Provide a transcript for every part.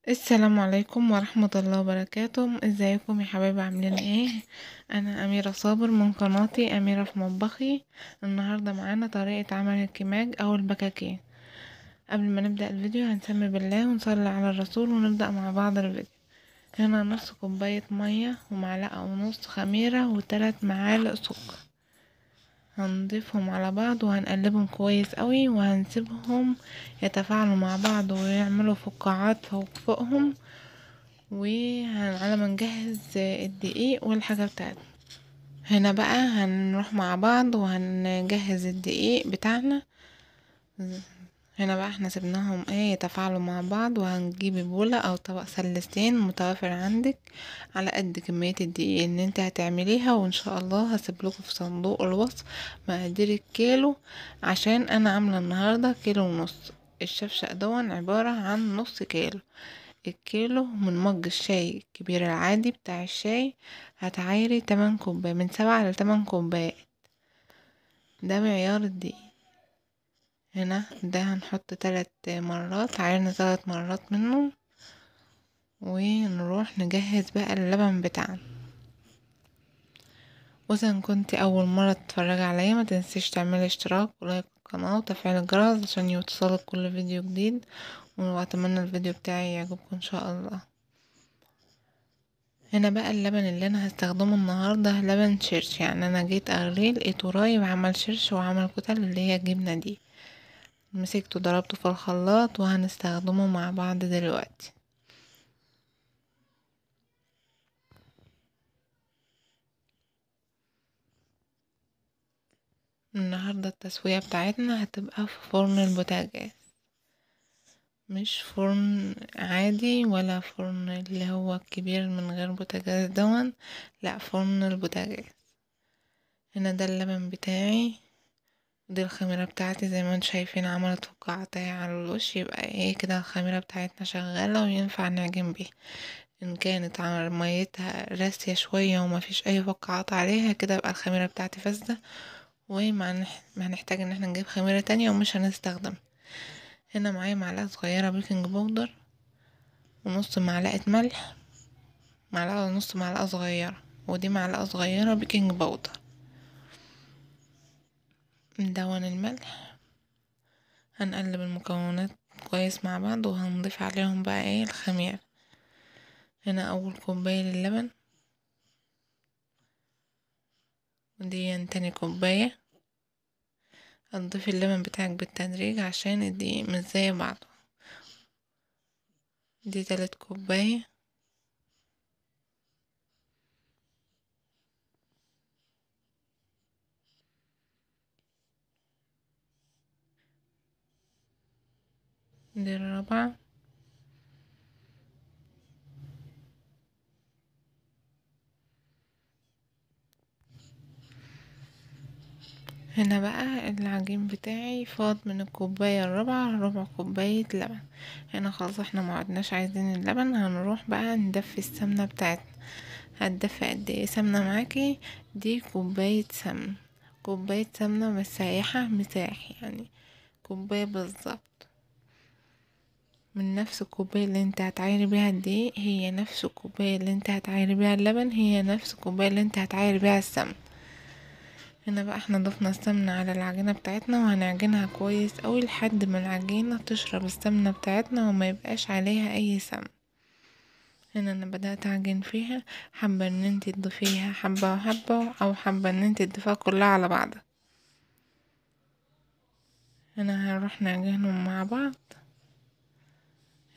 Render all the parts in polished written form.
السلام عليكم ورحمة الله وبركاته. ازيكم يا حبايبي؟ عاملين ايه؟ انا اميرة صابر من قناتي اميرة في مطبخي. النهاردة معانا طريقة عمل الكماج او البكاكين. قبل ما نبدأ الفيديو هنسمي بالله ونصلي على الرسول ونبدأ مع بعض الفيديو. هنا نص كوباية مية ومعلقة ونص خميرة وثلاث معالق سكر. هنضيفهم على بعض وهنقلبهم كويس قوي وهنسيبهم يتفاعلوا مع بعض ويعملوا فقاعات فوقهم. وعلى ما نجهز الدقيق والحاجة بتاعتنا. هنا بقى هنروح مع بعض وهنجهز الدقيق بتاعنا. هنا بقى احنا سيبناهم يتفاعلوا مع بعض، وهنجيب بولة او طبق سلستين متوافر عندك على قد كمية الدقيق اللي انت هتعمليها. وان شاء الله هسيبلكوا في صندوق الوصف مقادير الكيلو، عشان انا عاملة النهاردة كيلو ونص. الشفشق دون عبارة عن نص كيلو. الكيلو من مج الشاي الكبير العادي بتاع الشاي هتعايري 8 كوباية، من 7 ل8 كوبايات. ده معيار الدقيق. هنا ده هنحط 3 مرات، عايرنا 3 مرات منه. ونروح نجهز بقى اللبن بتاعنا. واذا كنت اول مرة تتفرج عليا ما تنسيش تعملي اشتراك ولايك القناة وتفعيل الجرس عشان يوصلك كل فيديو جديد. واتمنى الفيديو بتاعي يعجبكم ان شاء الله. هنا بقى اللبن اللي انا هستخدمه النهارده لبن شرش، يعني انا جيت اغليه لقيته رايب عمل شرش وعمل كتل اللي هي الجبنه دي. مسكته ضربته في الخلاط وهنستخدمه مع بعض دلوقتي. النهارده التسويه بتاعتنا هتبقى في فرن البوتاجاز، مش فرن عادي ولا فرن اللي هو الكبير من غير بوتاجاز دون، لا فرن البوتاجاز. هنا ده اللبن بتاعي، دي الخميرة بتاعتي زي ما انتم شايفين عملت فقاعتين على الوش. يبقى كده الخميرة بتاعتنا شغالة وينفع نعجن بيها. ان كانت على ميتها راسية شوية ومفيش اي فقاعات عليها كده يبقى الخميرة بتاعتي فاسدة، ما هنحتاج ان احنا نجيب خميرة تانية ومش هنستخدم. هنا معايا معلقة صغيرة بيكنج باودر ونص معلقة ملح، معلقة ونص معلقة صغيرة، ودي معلقة صغيرة بيكنج باودر. ندون الملح، هنقلب المكونات كويس مع بعض وهنضيف عليهم بقى الخميرة. هنا اول كوباية للبن، ودي تاني كوباية. هتضيف اللبن بتاعك بالتدريج عشان الدقيق مش زي بعضه. دي تالت كوباية. دي الرابعة. هنا بقى العجين بتاعي فاض من الكوباية الرابعة ربع كوباية لبن. هنا خلاص احنا معدناش عايزين اللبن، هنروح بقى ندفي السمنة بتاعتنا. هتدفي قد ايه سمنة معاكي؟ دي كوباية سمنة، كوباية سمنة مسايحة مساح، يعني كوباية بالظبط. من نفس الكوباية اللي انت هتعايري بيها الدقيق هي نفس الكوباية اللي انت هتعايري بيها اللبن، هي نفس الكوباية اللي انت هتعايري بيها السمنة. هنا بقى احنا ضفنا السمنة على العجينة بتاعتنا وهنعجنها كويس قوي لحد ما العجينة تشرب السمنة بتاعتنا وما يبقاش عليها اي سمن. هنا انا بدأت اعجن فيها، حابة ان انت تضيفيها حبة وحبة او حابة ان انت تضيفها كلها على بعضها. هنا هنروح نعجنهم مع بعض.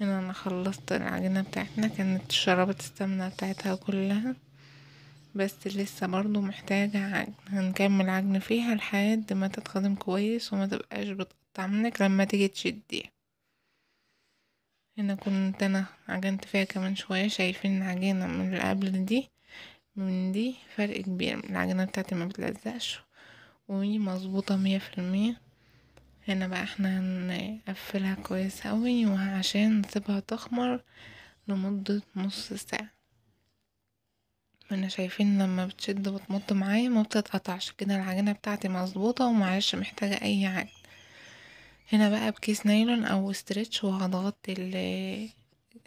هنا انا خلصت العجينة بتاعتنا، كانت شربت السمنة بتاعتها كلها، بس لسه برضو محتاجة عجن. هنكمل عجن فيها لحد ما تتخدم كويس وما تبقاش بتقطع منك لما تيجي تشديها. هنا كنت انا عجنت فيها كمان شوية، شايفين العجينة من اللي قبل دي من دي فرق كبير. العجينة بتاعتي ما بتلزقش ومظبوطة 100%. هنا بقى احنا هنقفلها كويس اوي وعشان نسيبها تخمر لمدة نص ساعة. هنا شايفين لما بتشد وتمط معايا ما بتتقطعش كده، العجينة بتاعتي مظبوطة ومعلش محتاجة اي عجن. هنا بقى بكيس نايلون او استرتش وهضغط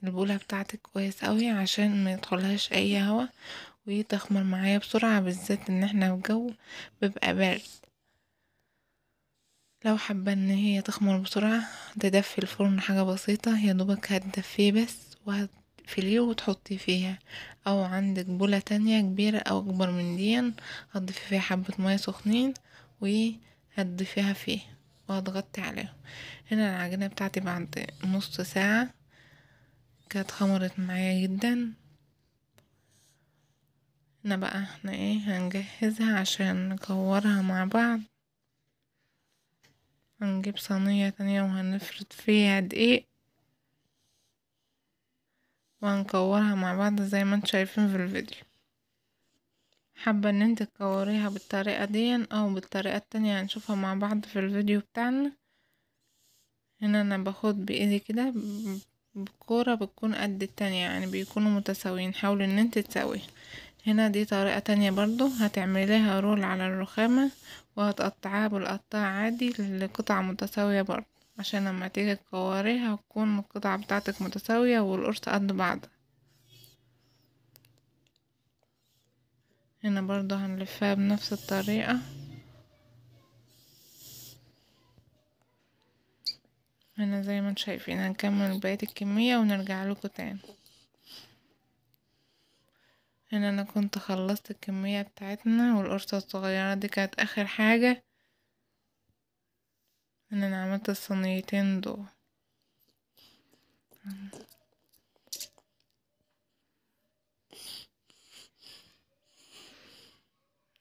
البولة بتاعتك كويس قوي عشان ما يدخلهاش اي هوا وتخمر معايا بسرعة، بالذات ان احنا في جو بيبقى بارد. لو حابة ان هي تخمر بسرعة تدفي الفرن حاجة بسيطة، يا دوبك هتدفيه بس وهتقفليه وتحطي فيها، او عندك بولة تانية كبيرة او اكبر من دي هتضيفي فيها حبة مية سخنين وهتضيفيها فيه وهتغطي عليهم. هنا العجينة بتاعتي بعد نص ساعة كانت خمرت معايا جدا. هنا بقى احنا ايه هنجهزها عشان نكورها مع بعض. هنجيب صينية تانية وهنفرد فيها دقيق وهنكورها مع بعض زي ما انتوا شايفين في الفيديو. حابة ان انت تكوريها بالطريقة دي او بالطريقة التانية هنشوفها مع بعض في الفيديو بتاعنا. هنا انا باخد بايدي كده بكورة بتكون قد التانية، يعني بيكونوا متساويين، حاول ان انت تساوي. هنا دي طريقة تانية برضو هتعمليها رول على الرخامة وهتقطعيها بالقطاع عادي لقطع متساوية برضو، عشان لما تيجي تكوريها تكون القطعة بتاعتك متساوية والقرص قد بعض. هنا برضو هنلفها بنفس الطريقة. هنا زي ما انتم شايفين هنكمل بقية الكمية ونرجع لكم تاني. هنا انا كنت خلصت الكمية بتاعتنا والقرصة الصغيرة دي كانت اخر حاجة. هنا انا عملت الصينيتين دول.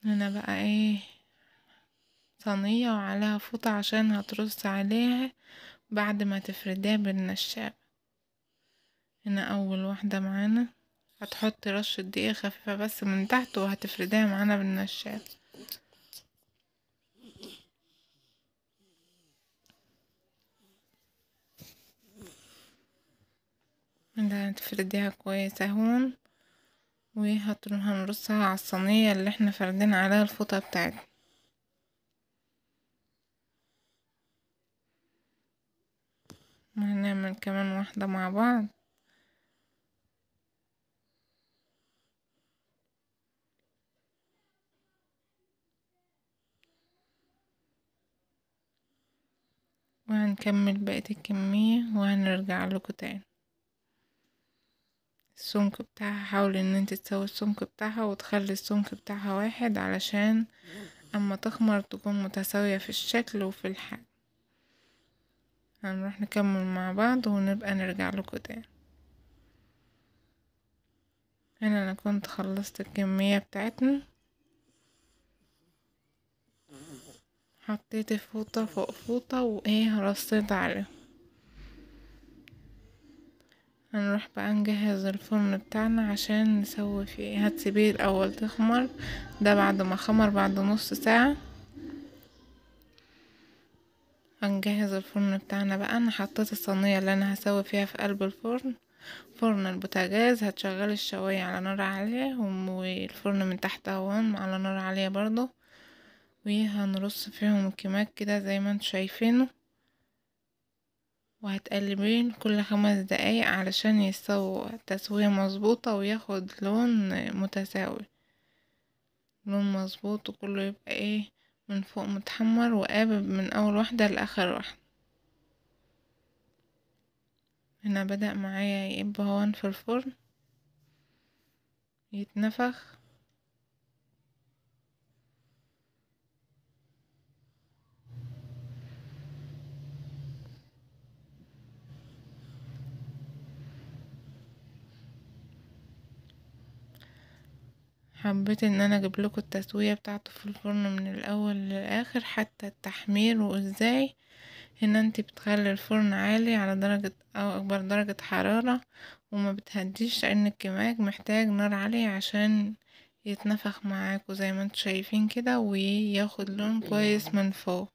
هنا بقى ايه صينية وعليها فوطة عشان هترص عليها بعد ما تفرديها بالنشاب. هنا اول واحدة معانا هتحطي رشة دقيق خفيفة بس من تحت وهتفرديها معانا بالنشاب. هنا هتفرديها كويس اهون هنرصها على الصينية اللي احنا فردين عليها الفوطة بتاعتنا. وهنعمل كمان واحدة مع بعض. وهنكمل بقية الكمية وهنرجع لكم تاني. السمك بتاعها حاول ان انت تسوي السمك بتاعها وتخلي السمك بتاعها واحد علشان اما تخمر تكون متساوية في الشكل وفي الحجم. هنروح نكمل مع بعض ونبقى نرجع لكم تاني. هنا انا كنت خلصت الكمية بتاعتنا، حطيت فوطة فوق فوطة وايه رصيت عليهم. هنروح بقى نجهز الفرن بتاعنا عشان نسوي فيه. هتسيبيه الاول تخمر، ده بعد ما خمر بعد نص ساعة هنجهز الفرن بتاعنا بقى. انا حطيت الصينية اللي انا هسوي فيها في قلب الفرن. فرن البوتاجاز هتشغل الشواية على نار عالية والفرن من تحت اهون على نار عالية برضو، وهنرص فيهم الكمام كده زي ما انتوا شايفينه، وهتقلبين كل 5 دقايق علشان يستوي تسوية مظبوطة وياخد لون متساوي، لون مظبوط وكله يبقى ايه من فوق متحمر وقابب من اول واحدة لاخر واحدة. هنا بدأ معايا يبقى هون في الفرن يتنفخ. حبيت ان انا اجيب لكم التسوية بتاعته في الفرن من الاول للاخر حتى التحمير وازاي. هنا انت بتخلي الفرن عالي على درجة او اكبر درجة حرارة وما بتهديش، لان الكماج محتاج نار عالية عشان يتنفخ معاكوا زي ما انتوا شايفين كده وياخد لون كويس من فوق.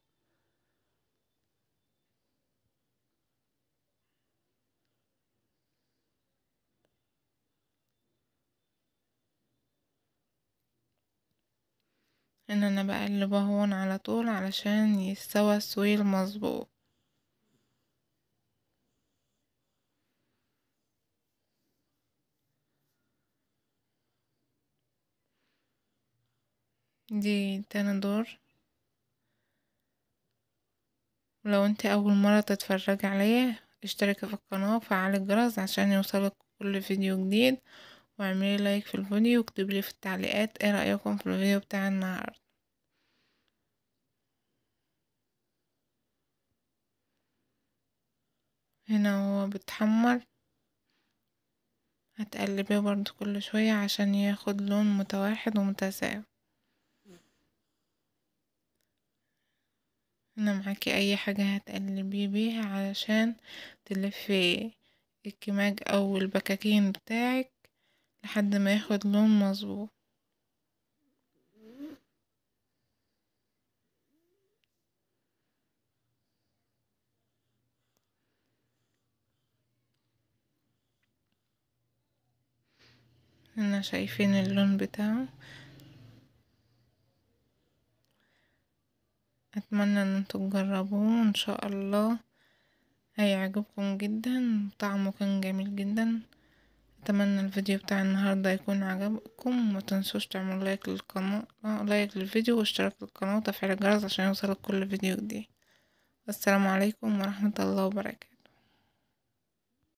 ان انا بقلبه هون على طول علشان يستوى السوي المظبوط. دي تاني دور. ولو انت اول مرة تتفرج عليا اشتركي في القناة وفعلي الجرس عشان يوصلك كل فيديو جديد، واعملي لايك في الفيديو واكتبلي في التعليقات ايه رأيكم في الفيديو بتاع النهاردة. هنا هو بتحمر، هتقلبيه برضو كل شوية عشان ياخد لون متوحد ومتساوي. هنا معاكي اي حاجة هتقلبيه بيها علشان تلفي الكماج او البكاكين بتاعك لحد ما ياخد لون مظبوط. هنا شايفين اللون بتاعه. اتمنى ان انتوا تجربوه ان شاء الله هيعجبكم جدا، طعمه كان جميل جدا. اتمنى الفيديو بتاع النهارده يكون عجبكم، وما تنسوش تعملوا لايك للقناه، لايك للفيديو واشتراك للقناه وتفعيل الجرس عشان يوصلك كل فيديو جديد. السلام عليكم ورحمه الله وبركاته.